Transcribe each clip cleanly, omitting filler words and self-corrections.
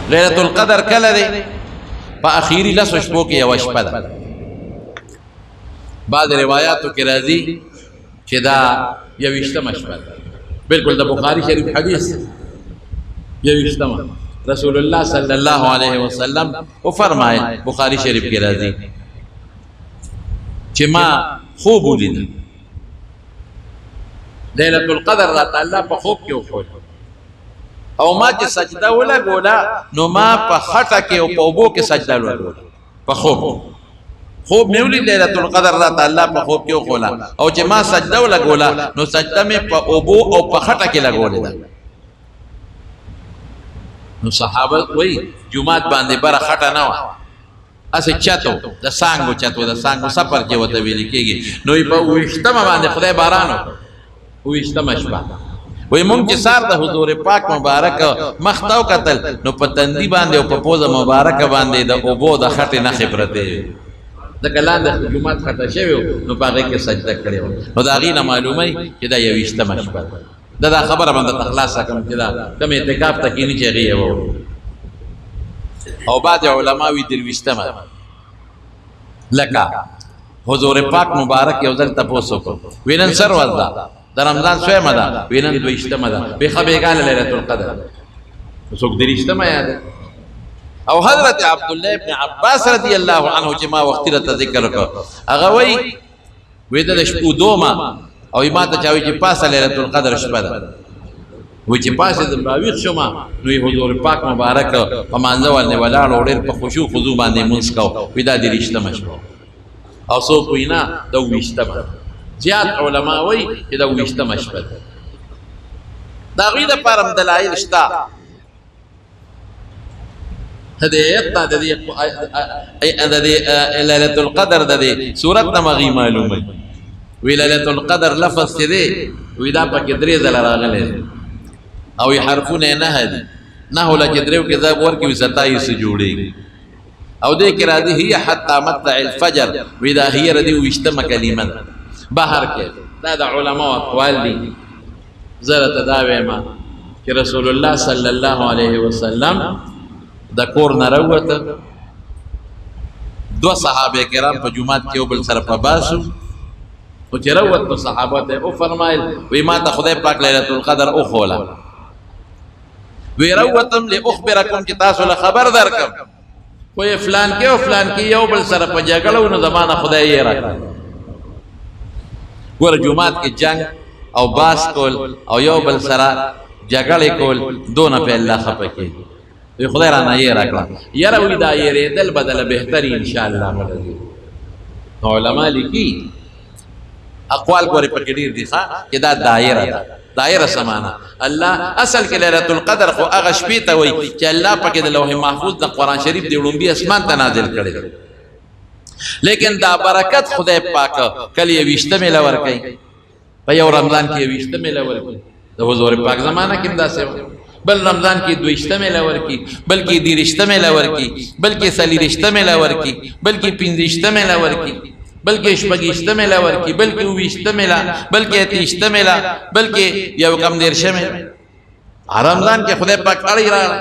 ليلة القدر کله دی؟ په اخیری لسو شپو کې یوه شپه ده. بعض روایاتو کې راځي چې دا 21مه شپه ده. بالکل د بخاری شریف حدیث 21مه رسول الله صلی الله علیه وسلم او فرمایل بخاری شریف کې راځي چې ما خوب ولید ليلة القدر را تعالی په خوب کې وښود او ما چې سجده ولګوله نو ما په خټه کې او په اوبو کې سجده ولګوله په خوب مې ولید ليلة القدر را تعالی په خوب کې وښوله او چې ما سجده ولګوله نو سجده مې په اوبو او په خټه کې لګولې ده. نو صحابه وای جمعات باندې بره خټه نه وه، اسې چتو د سانګو سفر کې ورته ویل کېږي. نو په 28مه باندې خدای باران وکړ، 28مه شپه. وای مونږ چې سار د حضور پاک مبارک مخ ته وکتل نو په تندي باندې او په پوزه مبارکه باندې د اوبو د خټې نښې پرتې وې. ځکه لاندې جومات خټه شوی و نو په هغې کې سجده کړې وه. نو د هغې نه معلوموي چې دا 21مه شپه ده. دا خبره باندې ته خلاصه کړم چې دا کوم اعتکاف ته کښېني چې هغې یې ووړو. او بعضې علما وي 23مه ده. لکه حضور پاک مبارک یو ځل تپوس وکړو وی نن څه ورځ ده؟ د رمضان څویمه ده؟ وی نن 22مه ده. وی ښه بېګانه لیلة القدر څوک 23مه یاد. او حضرت عبدالله ابن عباس رضی الله عنه چې ما وختي راته ذکر وکړ هغه وی د شپو 2مه او ما ته چا وی چې پاسه لیلة القدر شپه ده. وی چې پاسېدم راویښ شوم نو یې حضور پاک مبارک په مانځه باندې ولاړ او ډېر په خشوع خضوع باندې لمونځ کو. وی دا 23مه شپه او څوک وی نه د 20مه. زیات علما وایي چې د 20مه شپه ده. د هغوی دپاره هم دلایل شته. هدایت نه د دې لیلة القدر د دې صورت نه مغی معلومه وی لیلة القدر لفظ چې دی وی دا پکې 3 ځله راغلی دی او یې حرفونه یې 9 دي. 9 له چې 3 کې ضرب ورکړي وي 27 جوړېږي. او دې کې راځي هي حتی مطلع الفجر وی دا هي ردي 20مه کلمه ده. بهر کې دا د علماو اقوال دي. زه راته دا وایم چې رسول الله صلی الله علیه وسلم د کور نه راووته 2 صحابه کرام په جومات کې یو بل سره په باسو او چې راووت نو صحابه ته وفرمایل وی ما ته خدای پاک لیلة القدر وښوله. وی راووتم لاخبرکم چې تاسو له خبر درکم خو یې فلان کې او فلان کې یو بل سره په جګړه و نو زمانه خدای یې راکړه. ګوره جومات کې جنګ او باس کول او یو بل سره جګړې کول دونه په الله خفه کېږي. وی خدای رانه یې راکړه. یاره وی دا یېرېدل بدله بهتري انشاءالله ملګري. نو علما لیکي اقوال ګورې پکې ډېر دي چې دا دایره ده. دایره سمانه الله اصل کې لیلة القدر خو هغه شپې ته وایي چې الله پکې د لوح محفوظ د قرآن شریف د وړومبي اسمان ته نازل کړی. لیکن دا برکت خدای پاک کله 20مه له ورکوي په یو رمضان کې 20مه له ورکوي. د حضور پاک زمانه کې هم داسې و. بل رمضان کې 20مه له ورکوي، بلکې 30مه له ورکوي، بلکې 40مه له ورکوي، بلکې 50مه له ورکوي، بلکې 26مه له ورکوي، بلکې 20مه له، بلکې 30مه له، بلکې یو کم 30مه. رمضان کې خدای پاک اړی راغلی.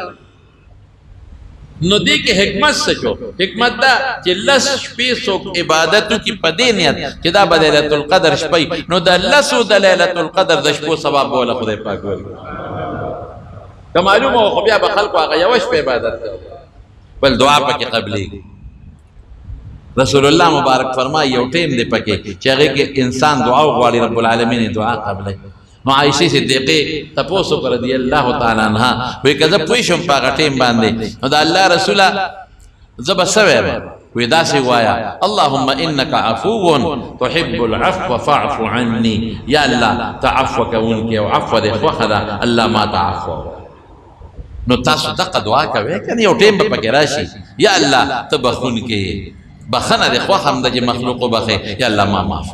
نو دې کې حکمت څه شو؟ حکمت دا چې 10 شپې څوک عبادتو کې په دې نیت چې دا به لیلة القدر شپې نو د 10 د لیلة القدر د شپو ثواب به وله خدای پاک ورکړي. که معلومه وه خو بیا به خلکو هغه یوه شپه عبادت کوي بل دعا پکې قبلېږي. رسول الله مبارک فرمایي یو ټیم دی پکې چې هغې کې انسان دعا وغواړي رب العالمین دعا قبلوي. نو عایشې صدیقې تپوس وکړه رضی الله تعالی عنها وایي که زه پوه شم په هغه ټیم باندې نو د الله رسوله زه به څه وایم؟ وایي داسې ووایه اللهم انک عفو تحب العفو فاعف عني. یا الله ته عفو کوونکی او عفو دې خوښه ده الله ما ته عفو. نو تاسو دغه دعا کوئ که نه یو ټیم به پکې راشي یا الله ته بخونکی یې بخنه دې خوښ هم ده چې مخلوق وبخې یا الله ما معاف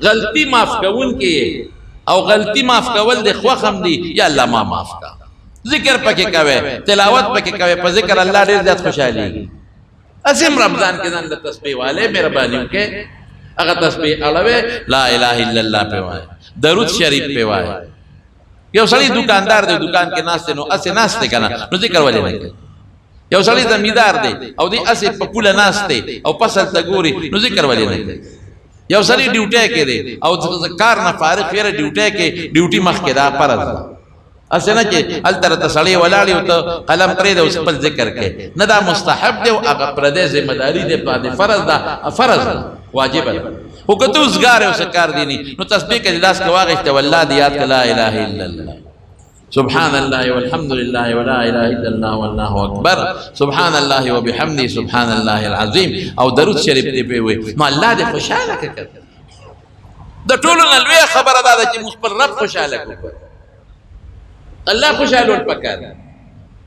غلطي معاف کوونکی یې او غلطي معاف کول دې خوښ هم دي یا الله ما معاف کا. ذکر پکې کوئ تلاوت پکې کوئ په ذکر الله ډېر زیات خوشحالېږي. اسیم رمضان کې ځان د تسبیح والے مهرباني وکړئ هغه تسبیح اړوئ لا اله الا الله پې وایئ درود شریف پې وایئ یو سړی دکاندار دی دکان کې ناست نو اسې ناست دی کنه نو ذکر ولې نه کوي یو سړی زمیندار دی او دی اسې په پوله ناست دی او فصل ته ګوري نو ذکر ولې نه کوي یو سړی ډیوټي کې دی او کار نه فارغ یې ډیوټي کې ډیوټي مخ کې دا فرض ده اسې نه چې هلته راته سړی ولاړ او ته قلم پرېږدی او خپل ذکر کوي نه دا مستحب دی او هغه پردی ذمه داري دی باندې فرض ده فرض ده واجب ده خو که ته اوسګار یې اوسه کار دی نه نو تسبیح کې لاس کې واغېسته والله دې یاد کړه لا اله الا الله سبحان الله والحمد لله ولا اله الا الله والله اکبر سبحان الله وبحمده سبحان الله العظیم او درود شریف دې په وي نو الله دې خوشاله کړي د ټولو نه لویه خبره دا ده چې موږ خپل رب خوشاله کړو الله خوشاله ول پکار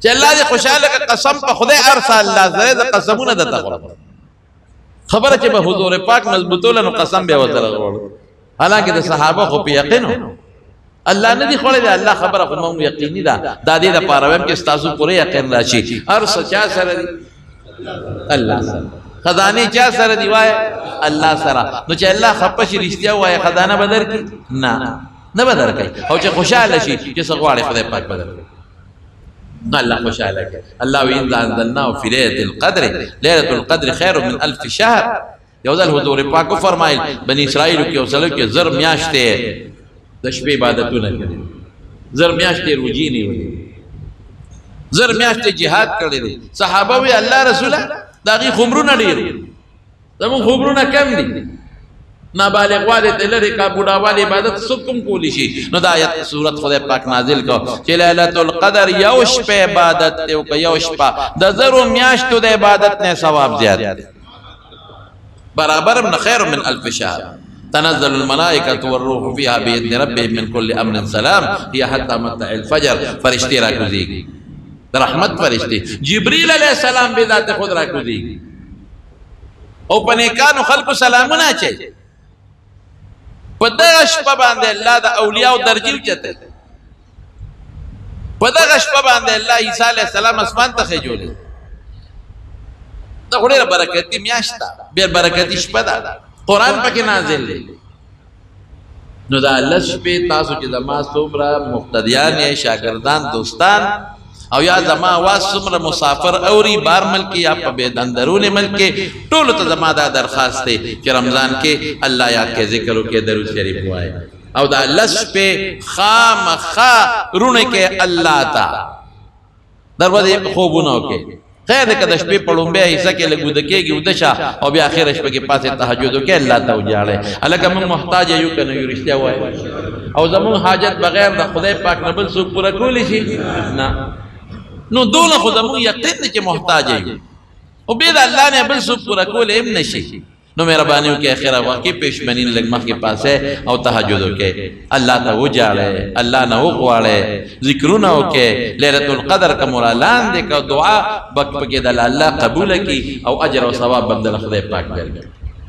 چې الله دې خوشاله کړي قسم په خدای ارسل الله زره د قسمونه د تخره خبره چې به حضور پاک مضبوطول نو قسم به وتر غوړ حالانکه د صحابه خو په یقینو الله نه دی خوړی الله خبره خو مونږ یقیني ده دا دې د پاره ویم چې تاسو پوره یقین راشي هر څه چا سره دی الله سره خزانه چا سره دی وای الله سره نو چې الله خپش رښتیا وای خزانه بدر کی نه بدر کوي او چې خوشاله شي چې څه غواړي خدای پاک بدر کوي نو الله خوشاله کوي الله وین انزلنا فی ليله القدر ليله القدر خير من 1000 شهر یو ځل حضور پاک فرمایل بنی اسرائیل کې اوسلو کې زر میاشتې د شپې عبادتونه کړي زر میاشتې روزي نیولې زر میاشتې جهاد کړی دی صحابه وی الله رسوله داغي خمرونه ډیر زمون خمرونه کم دي نابالغ والے ته لري کا بوډا والے عبادت سب کوم کولی شي نو د آیت سورت خدای پاک نازل کو چې ليله القدر یو شپه عبادت ته او یو شپه د زرو میاشتو د عبادت نه ثواب زیات برابر من خیر من 1000 شهر تنزل الملائكة والروح فيها بإذن ربهم من كل أمر سلام هي حتى مطلع الفجر فرشتي راكوزي رحمت فرشتي جبريل عليه السلام بذات خود راكوزي او پنیکانو خلقو سلامونه چي په دغه شپه باندې الله د اولیاء درجه اوچته په دغه شپه باندې الله عیسی علیه السلام اسمان ته خېجولې دا ډېره برکتي میاشت ده ډېر برکتي شپه ده قرآن پکې نازل دی نو دا الله شپې تاسو چې زما څومره مقتدیان یا شاګردان دوستان او یا زما आवाज څومره مسافر اوري بار ملک یا په بيد اندرون ملک ټول ته زما دا درخواست دی چې رمضان کې الله یاد کې ذکر او کې درود شریف وایي او دا الله شپې خامخا رونه کې الله تا دروازه خوبونه کې خیر دې کده شپې پړومبه حصہ کې لګود کېږي ودشه او بیا اخر شپه کې پاسه تهجد وکړي الله ته وجاړي الګا موږ محتاج یو کنه یو رښتیا وای او زمون حاجت بغیر د خدای پاک نه بل څوک پوره کولی شي نه نو دوله خو زمون یقین چې محتاج یو او بيد الله نه بل څوک پوره کول هم نشي نو مهرباني وکړه اخره واقع پېشمنی لګ مخ کې پاسه او تهجد وکړي الله ته وجاړي الله نه وغواړي ذکرونه وکړي ليله القدر کوم اعلان دې کو دعا بک پکې د الله قبول کړي او اجر او ثواب بدل خدای پاک ورکړي